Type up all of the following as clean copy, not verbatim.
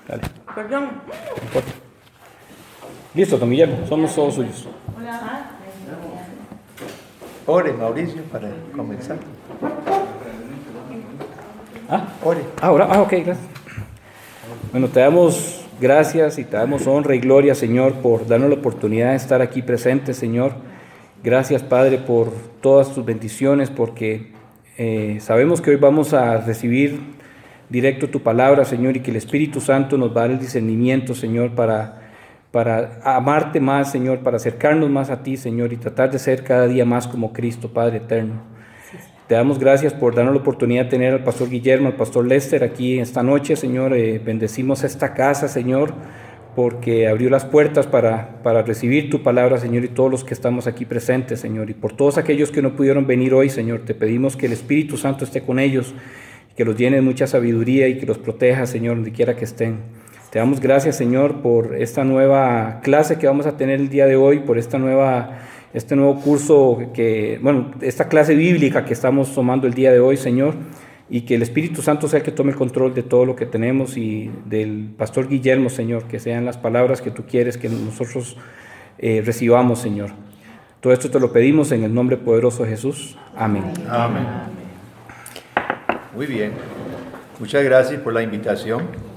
Dale. Perdón. No importa. Listo, don Guillermo, somos todos suyos. Hola. Ore, Mauricio, para comenzar. Ore. Ahora, ok, gracias. Bueno, te damos gracias y te damos honra y gloria, Señor, por darnos la oportunidad de estar aquí presentes, Señor. Gracias, Padre, por todas tus bendiciones, porque sabemos que hoy vamos a recibir directo tu palabra, Señor, y que el Espíritu Santo nos va a dar el discernimiento, Señor, para amarte más, Señor, para acercarnos más a ti, Señor, y tratar de ser cada día más como Cristo, Padre eterno. Te damos gracias por darnos la oportunidad de tener al pastor Guillermo, al pastor Lester aquí esta noche, Señor. Bendecimos esta casa, Señor, porque abrió las puertas para recibir tu palabra, Señor, y todos los que estamos aquí presentes, Señor. Y por todos aquellos que no pudieron venir hoy, Señor, te pedimos que el Espíritu Santo esté con ellos, que los llene de mucha sabiduría y que los proteja, Señor, donde quiera que estén. Te damos gracias, Señor, por esta nueva clase que vamos a tener el día de hoy, por este nuevo curso, esta clase bíblica que estamos tomando el día de hoy, Señor, y que el Espíritu Santo sea el que tome el control de todo lo que tenemos y del pastor Guillermo, Señor, que sean las palabras que tú quieres que nosotros recibamos, Señor. Todo esto te lo pedimos en el nombre poderoso de Jesús. Amén. Amén. Muy bien. Muchas gracias por la invitación.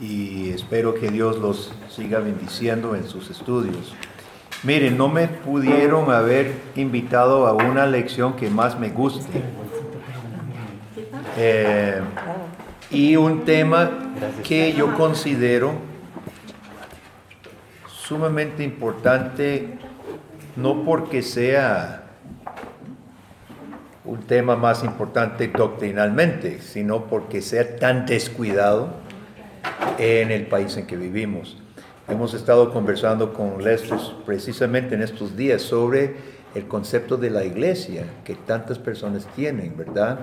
Y espero que Dios los siga bendiciendo en sus estudios. Miren, no me pudieron haber invitado a una lección que más me guste. Y un tema que yo considero sumamente importante, no porque sea un tema más importante doctrinalmente, sino porque sea tan descuidado en el país en que vivimos. Hemos estado conversando con Lester precisamente en estos días sobre el concepto de la iglesia que tantas personas tienen, ¿verdad?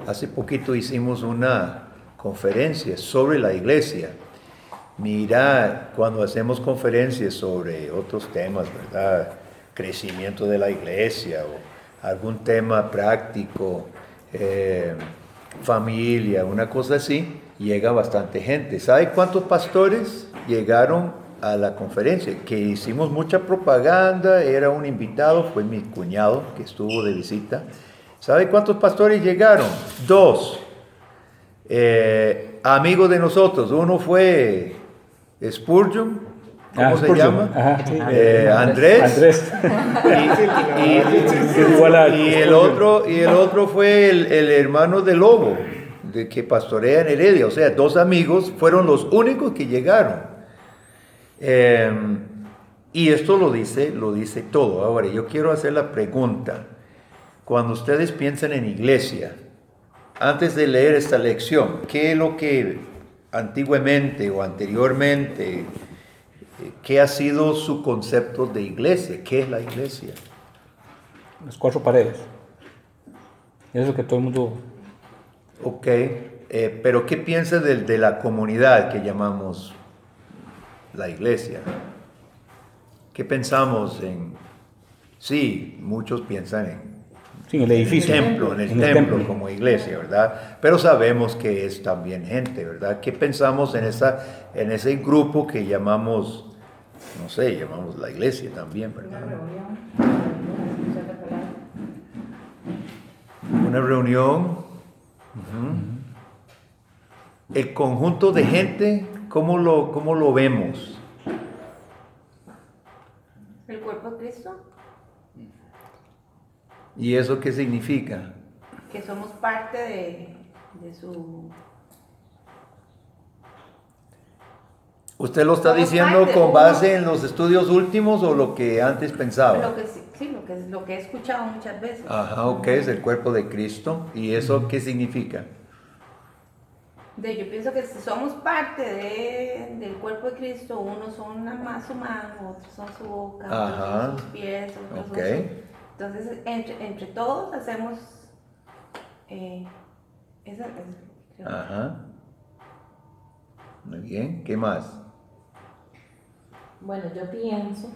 Hace poquito hicimos una conferencia sobre la iglesia. Mira, cuando hacemos conferencias sobre otros temas, ¿verdad? Crecimiento de la iglesia o algún tema práctico, familia, una cosa así, llega bastante gente. ¿Sabe cuántos pastores llegaron a la conferencia? Que hicimos mucha propaganda, era un invitado, fue mi cuñado que estuvo de visita. ¿Sabe cuántos pastores llegaron? 2. Amigos de nosotros, uno fue Spurgeon, ¿cómo se llama? Ajá, sí. Andrés. Y el otro fue el hermano de Lobo, de que pastorea en Heredia. O sea, 2 amigos fueron los únicos que llegaron. Y esto lo dice todo. Ahora, yo quiero hacer la pregunta. Cuando ustedes piensan en iglesia, antes de leer esta lección, ¿qué es lo que antiguamente o anteriormente, qué ha sido su concepto de iglesia? ¿Qué es la iglesia? Las 4 paredes. Eso es lo que todo el mundo... Ok, pero ¿qué piensa de la comunidad que llamamos la iglesia? ¿Qué pensamos en? Sí, muchos piensan en Sí, el edificio. en el templo como iglesia, ¿verdad? Pero sabemos que es también gente, ¿verdad? ¿Qué pensamos en ese grupo que llamamos, no sé, llamamos la iglesia también, ¿verdad? Una reunión. Uh-huh. El conjunto de gente, ¿cómo lo vemos? ¿El cuerpo de Cristo? ¿Y eso qué significa? Que somos parte de su... ¿Usted lo está diciendo con base en los estudios últimos o lo que antes pensaba? Lo que he escuchado muchas veces. Ajá, ok, es el cuerpo de Cristo. ¿Y eso qué significa? Yo pienso que somos parte del cuerpo de Cristo. Unos son más su mano, otros son su boca, otros son sus pies, otros son su... Entonces, entre todos hacemos esa creo. Ajá. Muy bien, ¿qué más? Bueno, yo pienso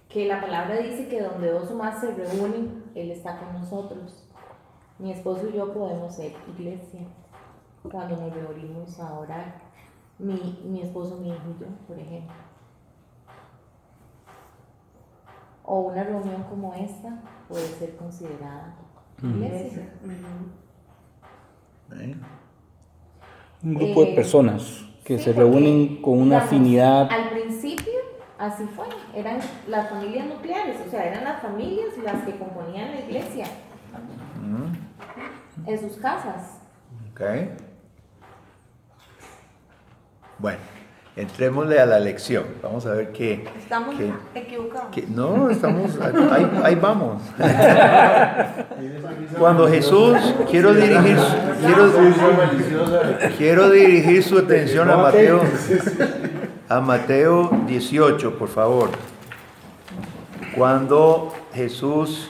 que la palabra dice que donde 2 o más se reúnen, Él está con nosotros. Mi esposo y yo podemos ser iglesia cuando nos reunimos a orar. Mi esposo, mi hijo y yo, por ejemplo. O una reunión como esta puede ser considerada iglesia. Un grupo de personas que sí, se reúnen con una digamos, afinidad. Al principio así fue, eran las familias nucleares, o sea, eran las familias las que componían la iglesia en sus casas. Ok. Bueno, entrémosle a la lección. Vamos a ver qué. Estamos equivocados. No, estamos. Ahí vamos. Cuando Jesús, quiero dirigir su atención a Mateo 18, por favor. Cuando Jesús,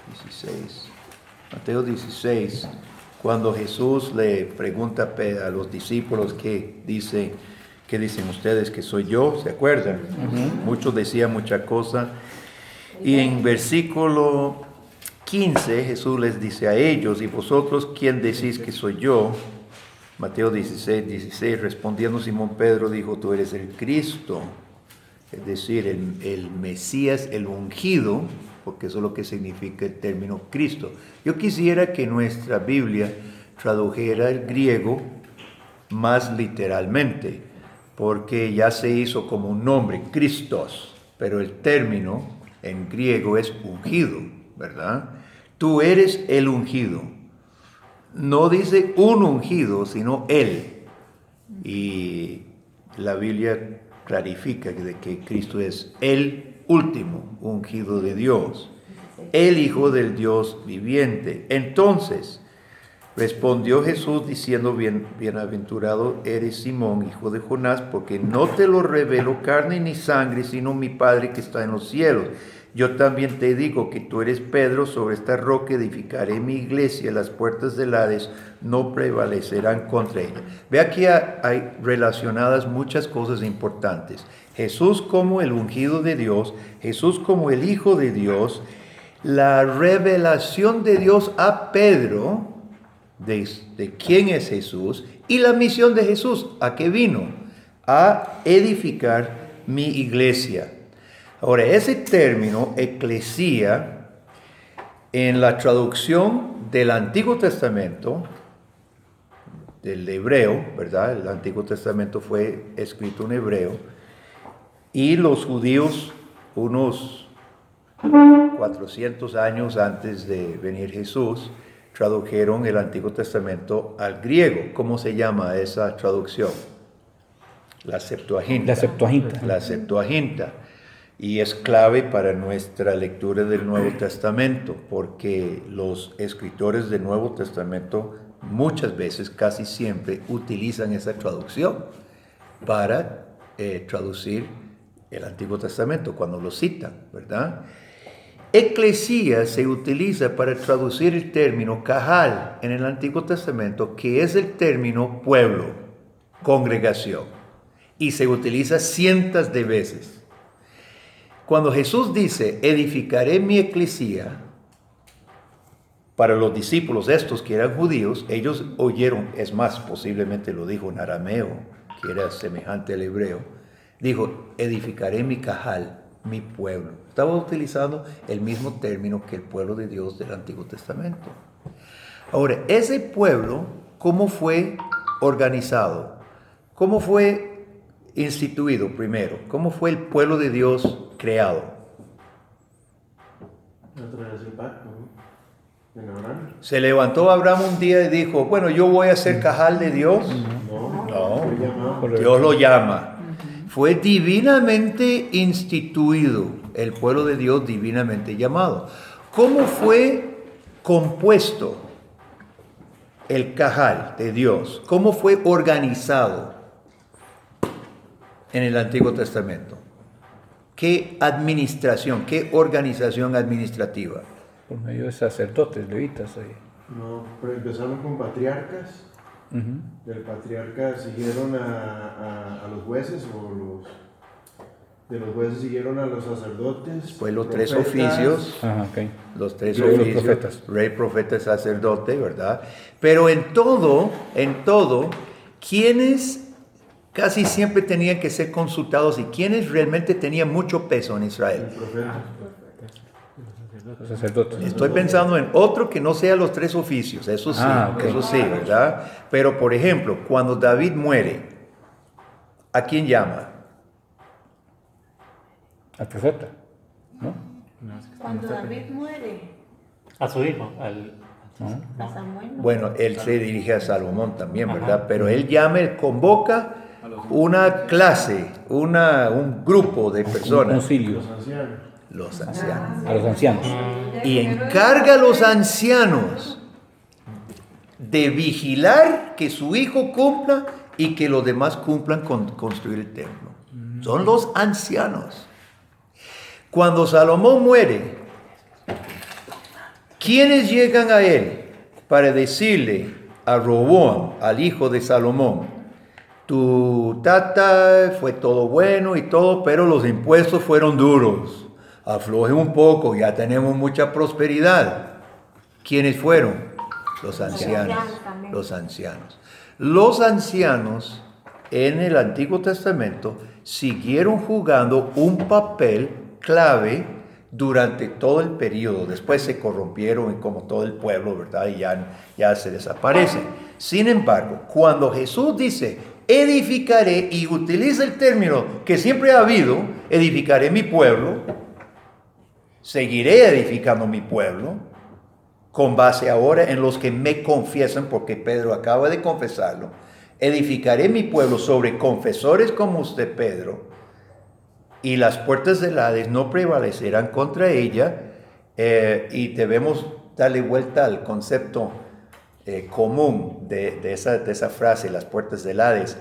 16, Mateo 16, cuando Jesús le pregunta a los discípulos qué dicen ustedes que soy yo, ¿se acuerdan? Muchos decían mucha cosa. Y en versículo 15 Jesús les dice a ellos: ¿y vosotros quién decís que soy yo? Mateo 16, respondiendo Simón Pedro dijo: tú eres el Cristo, es decir, el Mesías, el ungido, porque eso es lo que significa el término Cristo. Yo quisiera que nuestra Biblia tradujera el griego más literalmente, porque ya se hizo como un nombre, Christos, pero el término en griego es ungido, ¿verdad? Tú eres el ungido. No dice un ungido, sino él. Y la Biblia clarifica de que Cristo es el último ungido de Dios, el Hijo del Dios viviente. Entonces respondió Jesús diciendo: bienaventurado eres Simón, hijo de Jonás, porque no te lo reveló carne ni sangre, sino mi Padre que está en los cielos. Yo también te digo que tú eres Pedro, sobre esta roca edificaré mi iglesia, las puertas del Hades no prevalecerán contra ella. Ve aquí hay relacionadas muchas cosas importantes. Jesús como el ungido de Dios, Jesús como el Hijo de Dios, la revelación de Dios a Pedro de quién es Jesús y la misión de Jesús, ¿a qué vino? A edificar mi iglesia. Ahora, ese término, eclesía, en la traducción del Antiguo Testamento, del hebreo, ¿verdad? El Antiguo Testamento fue escrito en hebreo, y los judíos, unos 400 años antes de venir Jesús, tradujeron el Antiguo Testamento al griego. ¿Cómo se llama esa traducción? La Septuaginta. La Septuaginta. Y es clave para nuestra lectura del Nuevo Testamento, porque los escritores del Nuevo Testamento muchas veces, casi siempre, utilizan esa traducción para traducir el Antiguo Testamento, cuando lo citan, ¿verdad? Eclesía se utiliza para traducir el término cajal en el Antiguo Testamento, que es el término pueblo, congregación, y se utiliza cientos de veces. Cuando Jesús dice, edificaré mi eclesía, para los discípulos estos que eran judíos, ellos oyeron, es más, posiblemente lo dijo en arameo, que era semejante al hebreo, dijo, edificaré mi cajal, mi pueblo. Estaba utilizando el mismo término que el pueblo de Dios del Antiguo Testamento. Ahora, ese pueblo, ¿cómo fue organizado? ¿Cómo fue instituido primero? ¿Cómo fue el pueblo de Dios creado? A través del pacto, ¿no? En Abraham. ¿Se levantó Abraham un día y dijo, bueno, yo voy a ser cajal de Dios? No. Dios lo llama. Fue divinamente instituido, el pueblo de Dios divinamente llamado. ¿Cómo fue compuesto el cajal de Dios? ¿Cómo fue organizado en el Antiguo Testamento? ¿Qué administración, qué organización administrativa? Por medio de sacerdotes, levitas. No, pero empezaron con patriarcas. Del patriarca siguieron a los jueces o De los jueces siguieron a los sacerdotes. Después los tres profetas. oficios. Ajá, ok. Los tres Luego los oficios, profetas. rey, profeta, sacerdote, ¿verdad? Pero en todo, ¿quiénes casi siempre tenían que ser consultados y quiénes realmente tenían mucho peso en El Israel? profeta. Los sacerdotes. Estoy pensando en otro que no sea los tres oficios, eso sí, Ok. eso sí, ¿verdad? Pero, por ejemplo, cuando David muere, ¿a quién llama? Al profeta, ¿no? Cuando David muere, A su hijo, a Samuel. ¿no? Bueno, él se dirige a Salomón también, ¿verdad? Pero él llama, él convoca una clase, un grupo de Un personas, concilio. Los ancianos. los ancianos. A los ancianos. Y encarga a los ancianos de vigilar que su hijo cumpla y que los demás cumplan con construir el templo. Son los ancianos. Cuando Salomón muere, ¿quiénes llegan a él para decirle a Roboam, al hijo de Salomón, tu tata fue todo bueno y todo, pero los impuestos fueron duros, afloje un poco, ya tenemos mucha prosperidad? ¿Quiénes fueron? Los ancianos. Los ancianos. Los ancianos en el Antiguo Testamento siguieron jugando un papel clave durante todo el periodo. Después se corrompieron como todo el pueblo, ¿verdad? Y ya se desaparecen. Sin embargo, cuando Jesús dice, edificaré, y utiliza el término que siempre ha habido, edificaré mi pueblo, seguiré edificando mi pueblo, con base ahora en los que me confiesan, porque Pedro acaba de confesarlo, edificaré mi pueblo sobre confesores como usted, Pedro, y las puertas del Hades no prevalecerán contra ella, y debemos darle vuelta al concepto común de esa frase, las puertas del Hades.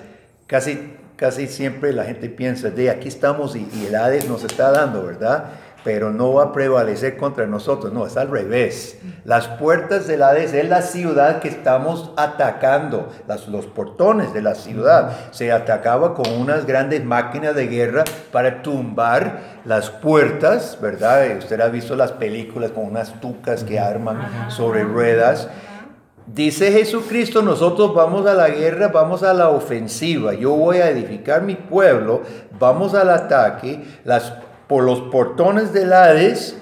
Casi siempre la gente piensa, de aquí estamos y el Hades nos está dando, ¿verdad? Pero no va a prevalecer contra nosotros, no, es al revés. Las puertas del Hades es la ciudad que estamos atacando, los portones de la ciudad. Se atacaba con unas grandes máquinas de guerra para tumbar las puertas, ¿verdad? Usted ha visto las películas con unas tucas que arman sobre ruedas. Dice Jesucristo, nosotros vamos a la guerra, vamos a la ofensiva, yo voy a edificar mi pueblo, vamos al ataque, por los portones del Hades,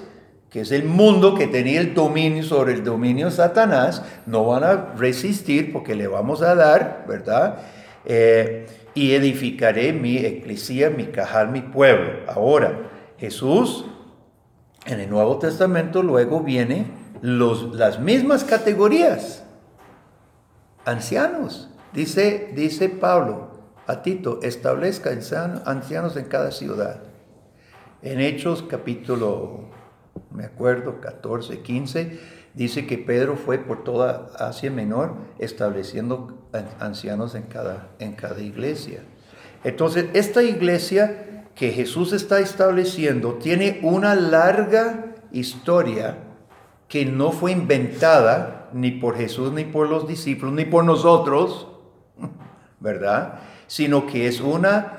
que es el mundo que tenía el dominio sobre el dominio de Satanás, no van a resistir porque le vamos a dar, ¿verdad? Y edificaré mi eclesía, mi cajal, mi pueblo. Ahora, Jesús, en el Nuevo Testamento, luego viene las mismas categorías. Ancianos, dice Pablo a Tito, establezca ancianos en cada ciudad. En Hechos capítulo, 14, 15, dice que Pedro fue por toda Asia Menor estableciendo ancianos en cada iglesia. Entonces, esta iglesia que Jesús está estableciendo tiene una larga historia que no fue inventada ni por Jesús, ni por los discípulos, ni por nosotros, ¿verdad? Sino que es una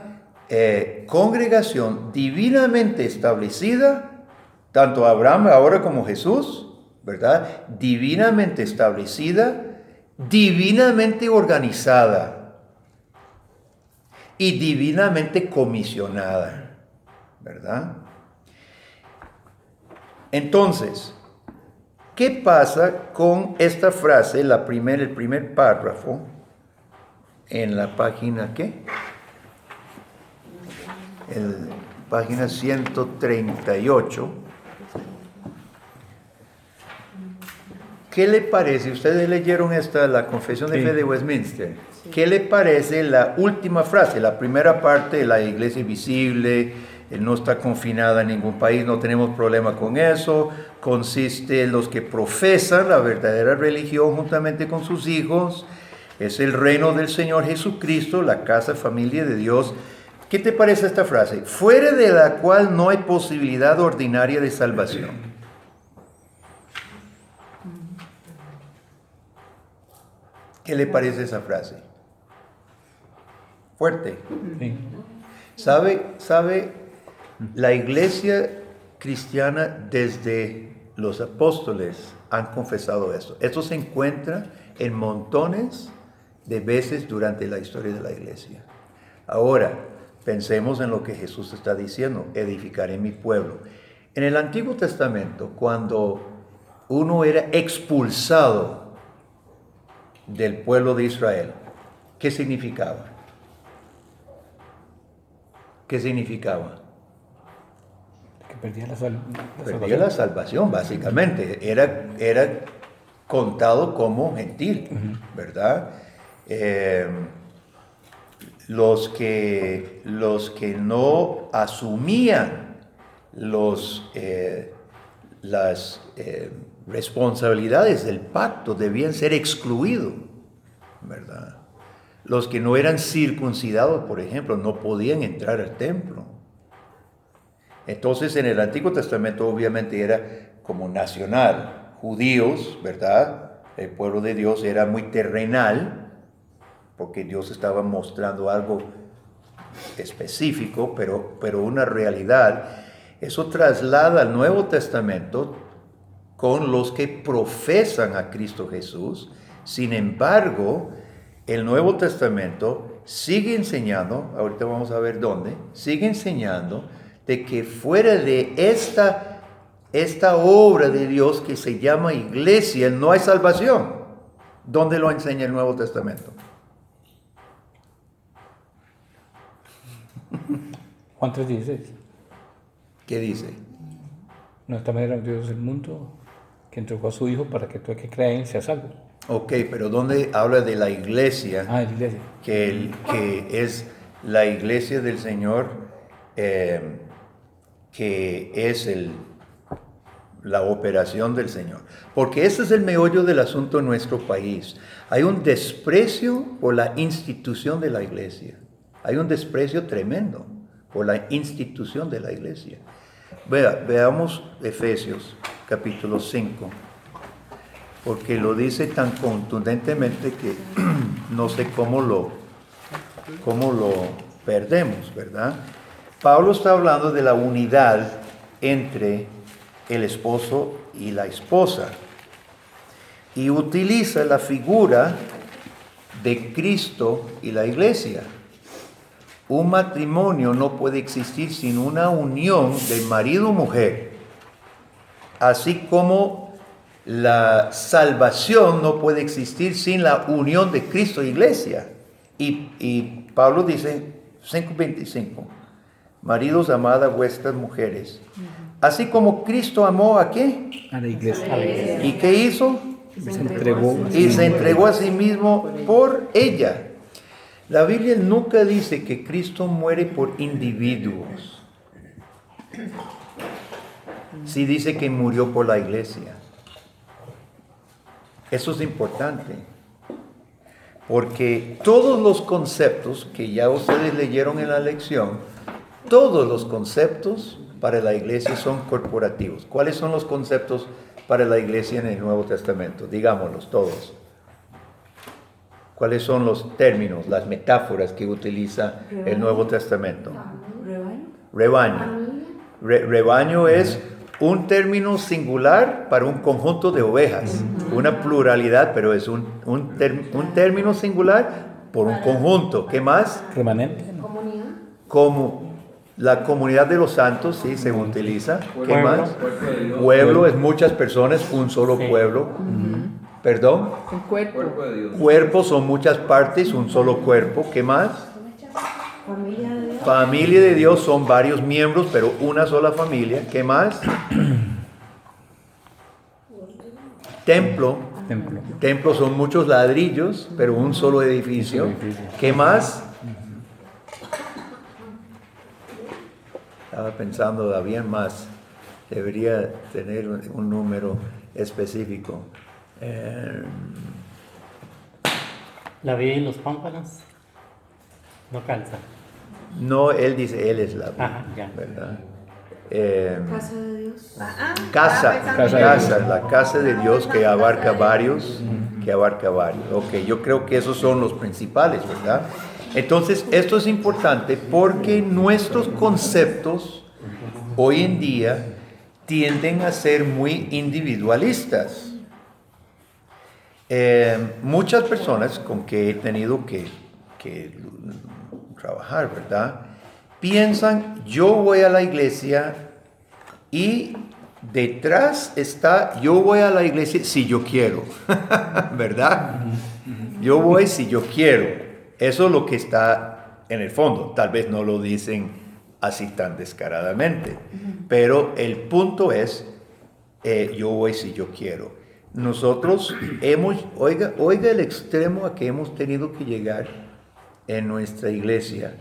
congregación divinamente establecida, tanto Abraham ahora como Jesús, ¿verdad? Divinamente establecida, divinamente organizada y divinamente comisionada, ¿verdad? Entonces, ¿qué pasa con esta frase, el primer párrafo, en la página, ¿qué? Página 138. ¿Qué le parece? Ustedes leyeron la Confesión de Fe de Westminster. Sí. ¿Qué le parece la última frase? La primera parte, la iglesia visible, no está confinada en ningún país, no tenemos problema con eso. Consiste en los que profesan la verdadera religión juntamente con sus hijos. Es el reino del Señor Jesucristo, la casa, familia de Dios. ¿Qué te parece esta frase? Fuera de la cual no hay posibilidad ordinaria de salvación. ¿Qué le parece esa frase? Fuerte. Sí. ¿Sabe La iglesia cristiana desde los apóstoles han confesado esto. Esto se encuentra en montones de veces durante la historia de la iglesia. Ahora, pensemos en lo que Jesús está diciendo, edificaré mi pueblo. En el Antiguo Testamento, cuando uno era expulsado del pueblo de Israel, ¿qué significaba? ¿Qué significaba? Que perdía Perdía la salvación, básicamente. Era contado como gentil, ¿verdad? Los que no asumían las responsabilidades del pacto debían ser excluidos, ¿verdad? Los que no eran circuncidados, por ejemplo, no podían entrar al templo. Entonces, en el Antiguo Testamento obviamente era como nacional, judíos, ¿verdad? El pueblo de Dios era muy terrenal, porque Dios estaba mostrando algo específico, pero una realidad. Eso traslada al Nuevo Testamento con los que profesan a Cristo Jesús. Sin embargo, el Nuevo Testamento sigue enseñando, ahorita vamos a ver dónde, sigue enseñando de que fuera de esta obra de Dios que se llama iglesia, no hay salvación. ¿Dónde lo enseña el Nuevo Testamento? Juan 3:16. ¿Qué dice? No, de esta manera Dios el mundo, que entregó a su Hijo para que todo el que cree en él sea salvo. Ok, pero ¿dónde habla de la iglesia? Ah, la iglesia. Que es la iglesia del Señor, que es la operación del Señor. Porque ese es el meollo del asunto en nuestro país. Hay un desprecio por la institución de la iglesia. Hay un desprecio tremendo por la institución de la iglesia. Veamos Efesios capítulo 5, porque lo dice tan contundentemente que no sé cómo lo perdemos, ¿verdad? Pablo está hablando de la unidad entre el esposo y la esposa y utiliza la figura de Cristo y la iglesia. Un matrimonio no puede existir sin una unión de marido-mujer, así como la salvación no puede existir sin la unión de Cristo e iglesia. Y Pablo dice, 5:25, maridos, amad a vuestras mujeres, así como Cristo amó ¿a qué? A la iglesia. ¿Y qué hizo? Se entregó a sí mismo por ella. La Biblia nunca dice que Cristo muere por individuos. Sí dice que murió por la iglesia. Eso es importante. Porque todos los conceptos que ya ustedes leyeron en la lección, todos los conceptos para la iglesia son corporativos. ¿Cuáles son los conceptos para la iglesia en el Nuevo Testamento? Digámoslos todos. ¿Cuáles son los términos, las metáforas que utiliza el Nuevo Testamento? Rebaño. Rebaño es un término singular para un conjunto de ovejas. Una pluralidad, pero es un término singular por un conjunto. ¿Qué más? Remanente. Como la comunidad de los santos, sí, se utiliza. ¿Qué más? Pueblo es muchas personas, un solo pueblo. ¿Perdón? El cuerpo de Dios. Cuerpo son muchas partes, un solo cuerpo. ¿Qué más? Familia de Dios. Familia de Dios son varios miembros, pero una sola familia. ¿Qué más? Templo. Templo son muchos ladrillos, pero un solo edificio. ¿Qué más? Estaba pensando, había más. Debería tener un número específico. La vid y los pámpanos no calzan. No, él dice, él es la vid, Ajá, ya. ¿verdad? Casa de Dios. La casa de Dios que abarca varios, Ok, yo creo que esos son los principales, ¿verdad? Entonces, esto es importante porque nuestros conceptos hoy en día tienden a ser muy individualistas. Muchas personas con que he tenido que trabajar, ¿verdad? Piensan, yo voy a la iglesia y detrás está, yo voy a la iglesia si yo quiero, ¿verdad? Yo voy si yo quiero. Eso es lo que está en el fondo. Tal vez no lo dicen así tan descaradamente, pero el punto es, yo voy si yo quiero. Nosotros oiga el extremo a que hemos tenido que llegar en nuestra iglesia,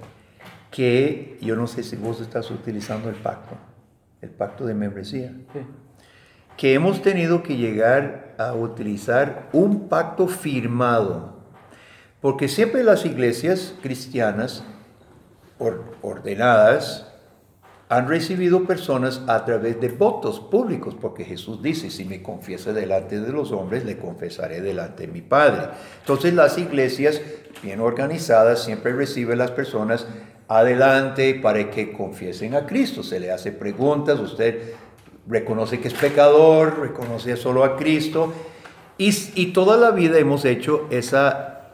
que yo no sé si vos estás utilizando el pacto de membresía, Sí. que hemos tenido que llegar a utilizar un pacto firmado, porque siempre las iglesias cristianas ordenadas han recibido personas a través de votos públicos, porque Jesús dice, si me confiesa delante de los hombres, le confesaré delante de mi Padre. Entonces las iglesias bien organizadas siempre reciben las personas adelante para que confiesen a Cristo. Se le hace preguntas, usted reconoce que es pecador, reconoce solo a Cristo, y toda la vida hemos hecho esa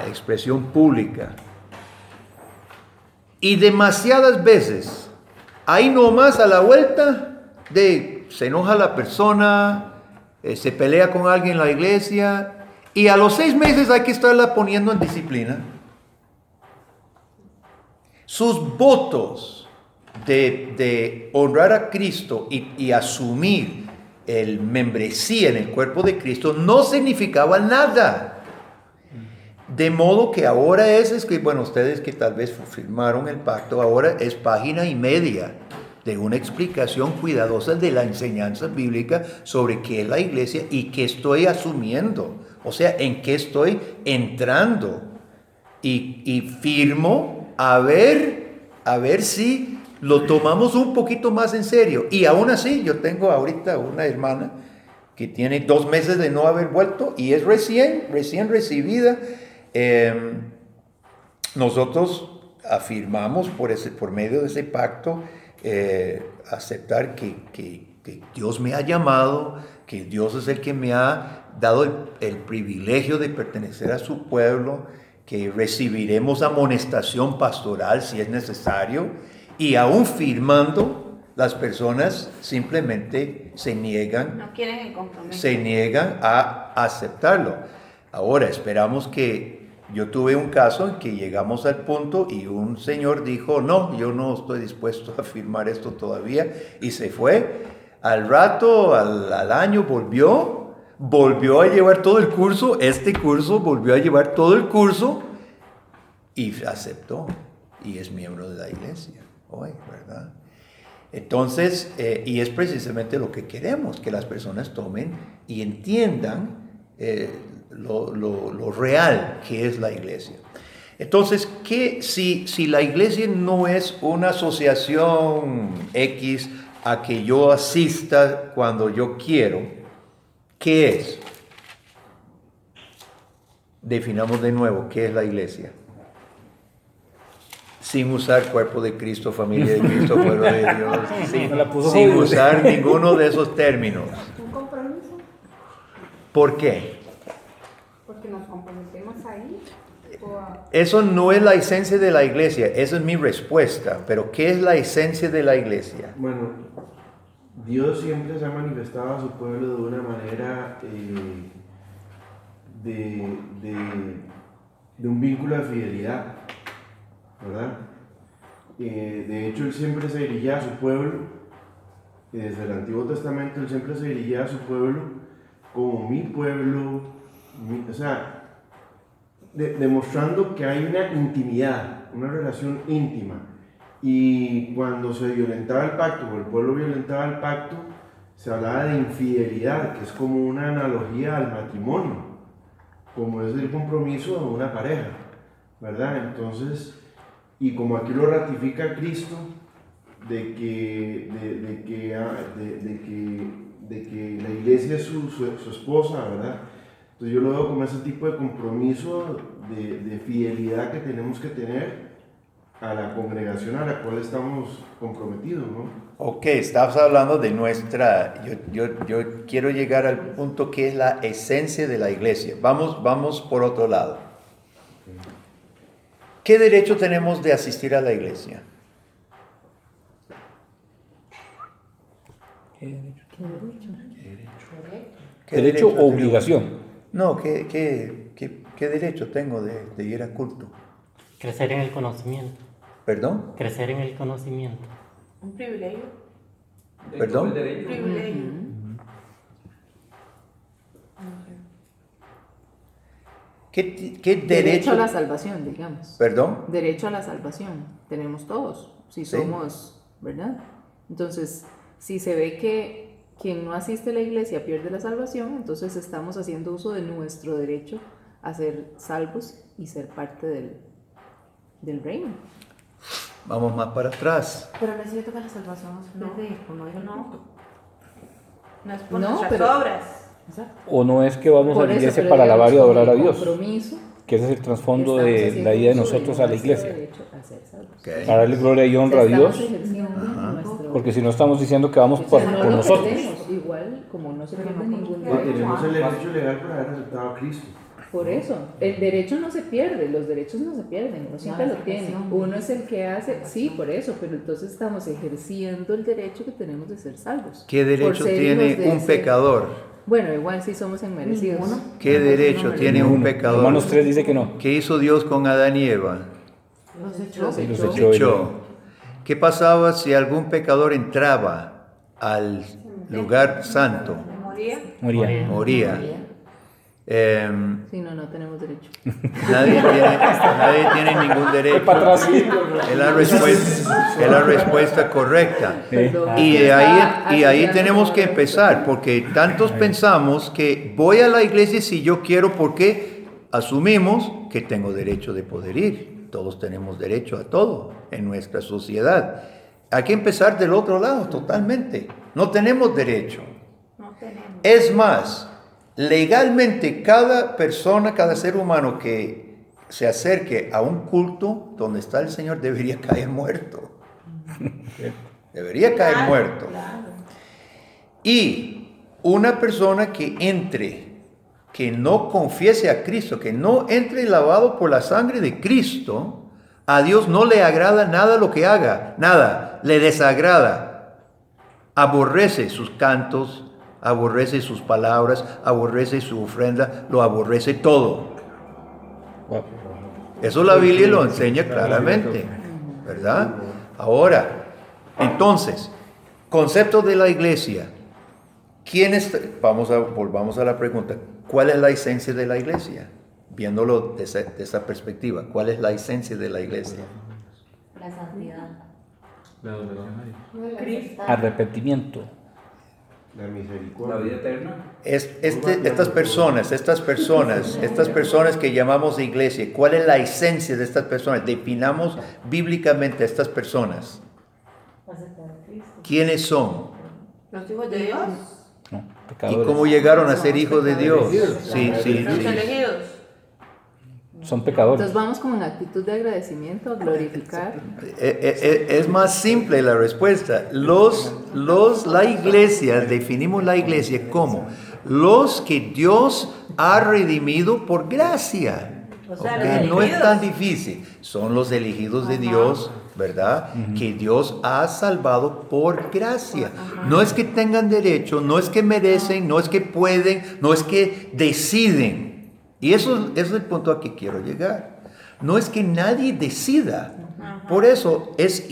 expresión pública. Y demasiadas veces, ahí nomás a la vuelta se enoja la persona, se pelea con alguien en la iglesia, y a los 6 meses hay que estarla poniendo en disciplina. Sus votos de honrar a Cristo y asumir el membresía en el cuerpo de Cristo no significaba nada. De modo que ahora es que, bueno, ustedes que tal vez firmaron el pacto, ahora es página y media de una explicación cuidadosa de la enseñanza bíblica sobre qué es la iglesia y qué estoy asumiendo. O sea, en qué estoy entrando. Y firmo a ver si lo tomamos un poquito más en serio. Y aún así, yo tengo ahorita una hermana que tiene 2 meses de no haber vuelto y es recién recibida. Nosotros afirmamos por medio de ese pacto aceptar que Dios me ha llamado, que Dios es el que me ha dado el privilegio de pertenecer a su pueblo, que recibiremos amonestación pastoral si es necesario, y aún firmando, las personas simplemente se niegan, no quieren el compromiso. Se niegan a aceptarlo. Ahora, esperamos que yo tuve un caso en que llegamos al punto y un señor dijo, no, yo no estoy dispuesto a firmar esto todavía, y se fue. Al rato, al año volvió a llevar todo el curso, volvió a llevar todo el curso y aceptó, y es miembro de la iglesia hoy, ¿verdad? Entonces, y es precisamente lo que queremos, que las personas tomen y entiendan lo real que es la iglesia. Entonces, si la iglesia no es una asociación X a que yo asista cuando yo quiero, ¿qué es? Definamos de nuevo, ¿qué es la iglesia? Sin usar cuerpo de Cristo, familia de Cristo, pueblo de Dios, sin usar ninguno de esos términos. Un compromiso. ¿Por qué? Porque nos comprometemos ahí. Eso no es la esencia de la iglesia, esa es mi respuesta. Pero ¿qué es la esencia de la iglesia? Bueno, Dios siempre se ha manifestado a su pueblo de una manera de un vínculo de fidelidad, ¿verdad? De hecho, Él siempre se dirigía a su pueblo, y desde el Antiguo Testamento Él siempre se dirigía a su pueblo como mi pueblo, o sea, demostrando que hay una intimidad, una relación íntima. Y cuando se violentaba el pacto, o el pueblo violentaba el pacto, se hablaba de infidelidad, que es como una analogía al matrimonio, como es el compromiso de una pareja, ¿verdad? Entonces, y como aquí lo ratifica Cristo, de que la iglesia es su esposa, ¿verdad? Entonces yo lo veo como ese tipo de compromiso, de fidelidad que tenemos que tener a la congregación a la cual estamos comprometidos, ¿no? Ok, estabas hablando de nuestra, yo quiero llegar al punto que es la esencia de la iglesia. Vamos por otro lado. ¿Qué derecho tenemos de asistir a la iglesia? ¿Qué ¿Derecho o tenemos? obligación? No, ¿qué derecho tengo de ir a culto? Crecer en el conocimiento. ¿Perdón? Crecer en el conocimiento. Un privilegio. ¿Perdón? Un privilegio. ¿Qué Derecho derecho? a la salvación, digamos. ¿Perdón? Derecho a la salvación. Tenemos todos, si Sí. somos, ¿verdad? Entonces, si se ve que quien no asiste a la iglesia pierde la salvación, entonces estamos haciendo uso de nuestro derecho a ser salvos y ser parte del reino. Vamos más para atrás. Pero no es cierto que la salvación No. es de no ir al culto. No es por No, nuestras pero- obras. Exacto. ¿O no es que vamos a Por la eso, iglesia pero para alabar y digamos, adorar a con el Dios? compromiso, Que ese es el trasfondo estamos de haciendo la ida de uso nosotros a la nuestro iglesia. derecho a ser salvos. Ok. Para darle gloria y honra a Estamos Dios, ejerciendo nuestro- porque si no estamos diciendo que vamos O sea, por no lo nosotros. perdemos, igual como no se pierde ningún No, derecho. tenemos el derecho legal por haber aceptado a Cristo. Por eso, el derecho no se pierde, los derechos no se pierden, uno siempre No, lo es tiene. ejerción. Uno es el que hace, sí, por eso, pero entonces estamos ejerciendo el derecho que tenemos de ser salvos. ¿Qué derecho Por ser tiene hijos de un ese- pecador? Bueno, igual sí somos enmerecidos. Ninguno. ¿Qué derecho tiene un pecador? Romanos 3 dice que no. ¿Qué hizo Dios con Adán y Eva? Los hechos. Los Sí, los echó. echó. Echó. ¿Qué pasaba si algún pecador entraba al lugar santo? Moría. Moría. Moría. Sí, no tenemos derecho. Nadie tiene ningún derecho. Para atrás. Es la respuesta correcta. Perdón. Y Estaba ahí asociando tenemos que con- empezar, porque tantos pensamos que voy a la iglesia si yo quiero, porque asumimos que tengo derecho de poder ir. Todos tenemos derecho a todo en nuestra sociedad. Hay que empezar del otro lado, totalmente. No tenemos derecho. No tenemos. Es más, legalmente cada persona, cada ser humano que se acerque a un culto donde está el Señor debería caer muerto. Debería caer Claro, muerto. claro. Y una persona que entre, que no confiese a Cristo, que no entre lavado por la sangre de Cristo, a Dios no le agrada nada lo que haga, nada, le desagrada. Aborrece sus cantos, aborrece sus palabras, aborrece su ofrenda, lo aborrece todo. Wow. Eso la Biblia lo enseña claramente, ¿verdad? Ahora, entonces, concepto de la iglesia. Volvamos a la pregunta. ¿Cuál es la esencia de la iglesia? Viéndolo de esa perspectiva. ¿Cuál es la esencia de la iglesia? La santidad. La adoración a Dios. Arrepentimiento. La misericordia. La vida eterna. Estas personas que llamamos iglesia, ¿cuál es la esencia de estas personas? Definamos bíblicamente a estas personas. ¿Quiénes son? Los hijos de Dios. No, ¿Y pecadores. cómo llegaron a ser hijos de Dios? Sí. Los elegidos. Son pecadores. Entonces vamos como en actitud de agradecimiento, a glorificar. Es más simple la respuesta. La iglesia, definimos la iglesia como los que Dios ha redimido por gracia. O sea, ¿Ok? los No es elegidos. tan difícil. Son los elegidos de Dios, ¿verdad? Que Dios ha salvado por gracia. No es que tengan derecho, no es que merecen, no es que pueden, no es que deciden. Y eso es el punto a que quiero llegar. No es que nadie decida. Por eso es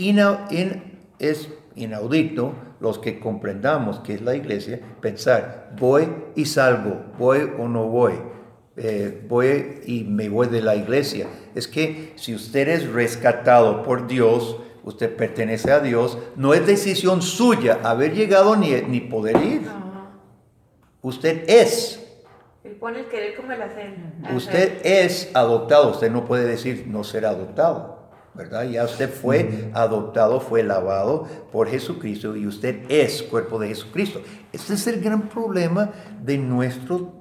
inaudito los que comprendamos que es la iglesia, pensar, voy y salgo, voy o no voy, voy y me voy de la iglesia. Es que si usted es rescatado por Dios, usted pertenece a Dios, no es decisión suya haber llegado ni poder ir. Usted es. Él pone el querer como el hacer. Usted es adoptado, usted no puede decir no ser adoptado, ¿verdad? Ya usted fue adoptado, fue lavado por Jesucristo y usted es cuerpo de Jesucristo. Este es el gran problema de nuestro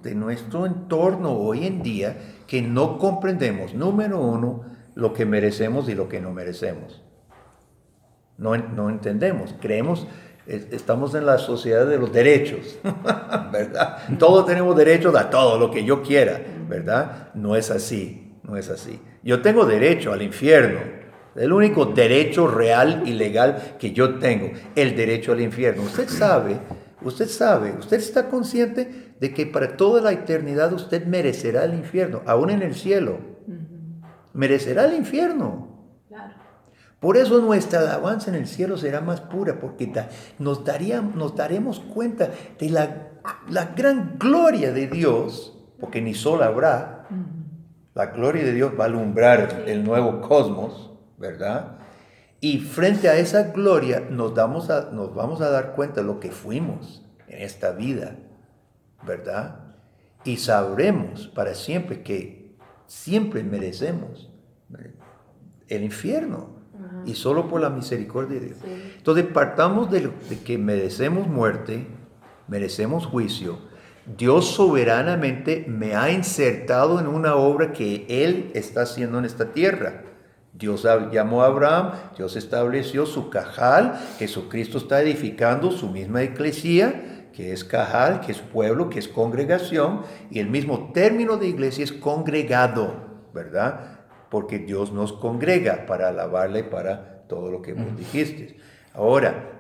entorno hoy en día, que no comprendemos, número uno, lo que merecemos y lo que no merecemos. No entendemos, creemos, estamos en la sociedad de los derechos, ¿verdad? Todos tenemos derechos a todo lo que yo quiera, ¿verdad? No es así. Yo tengo derecho al infierno, el único derecho real y legal que yo tengo, el derecho al infierno. Usted está consciente de que para toda la eternidad usted merecerá el infierno, aún en el cielo. Merecerá el infierno. Por eso nuestra alabanza en el cielo será más pura, porque nos daremos cuenta de la gran gloria de Dios, porque ni sol habrá. La gloria de Dios va a alumbrar el nuevo cosmos, ¿verdad? Y frente a esa gloria nos vamos a dar cuenta de lo que fuimos en esta vida, ¿verdad? Y sabremos para siempre que siempre merecemos el infierno. Y solo por la misericordia de Dios. Sí. Entonces partamos de que merecemos muerte, merecemos juicio. Dios soberanamente me ha insertado en una obra que Él está haciendo en esta tierra. Dios llamó a Abraham, Dios estableció su cajal, Jesucristo está edificando su misma iglesia, que es cajal, que es pueblo, que es congregación, y el mismo término de iglesia es congregado, ¿verdad? Porque Dios nos congrega para alabarle para todo lo que vos dijiste. Ahora,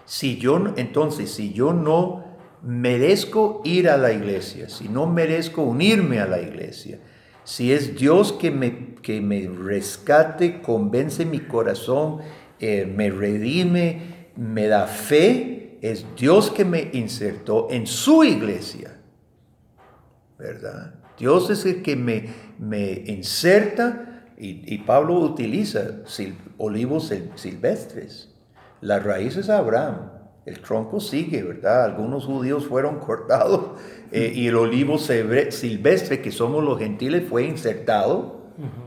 si yo no merezco ir a la iglesia, si no merezco unirme a la iglesia, si es Dios que me rescate, convence mi corazón, me redime, me da fe, es Dios que me insertó en su iglesia, ¿verdad? Dios es el que me inserta, y Pablo utiliza olivos silvestres. La raíz es Abraham, el tronco sigue, ¿verdad? Algunos judíos fueron cortados y el olivo silvestre, que somos los gentiles, fue insertado,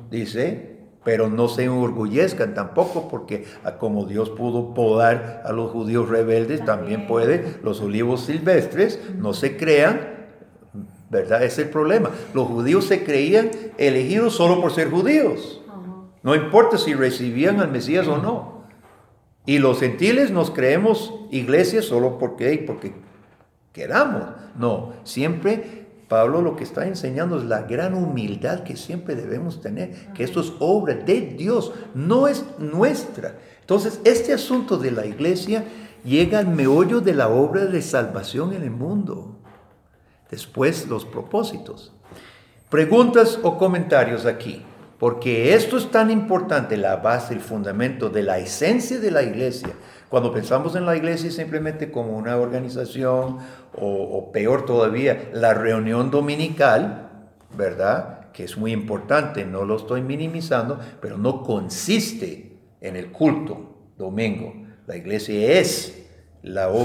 dice, pero no se enorgullezcan tampoco, porque como Dios pudo podar a los judíos rebeldes, también puede los olivos silvestres, no se crean, ¿verdad? Ese es el problema. Los judíos se creían elegidos solo por ser judíos. No importa si recibían al Mesías o no. Y los gentiles nos creemos iglesias solo porque queramos. No, siempre Pablo lo que está enseñando es la gran humildad que siempre debemos tener, que esto es obra de Dios, no es nuestra. Entonces, este asunto de la iglesia llega al meollo de la obra de salvación en el mundo. Después, los propósitos. Preguntas o comentarios aquí, porque esto es tan importante, la base, el fundamento de la esencia de la iglesia. Cuando pensamos en la iglesia simplemente como una organización, o peor todavía, la reunión dominical, ¿verdad? Que es muy importante, no lo estoy minimizando, pero no consiste en el culto domingo. La iglesia es la obra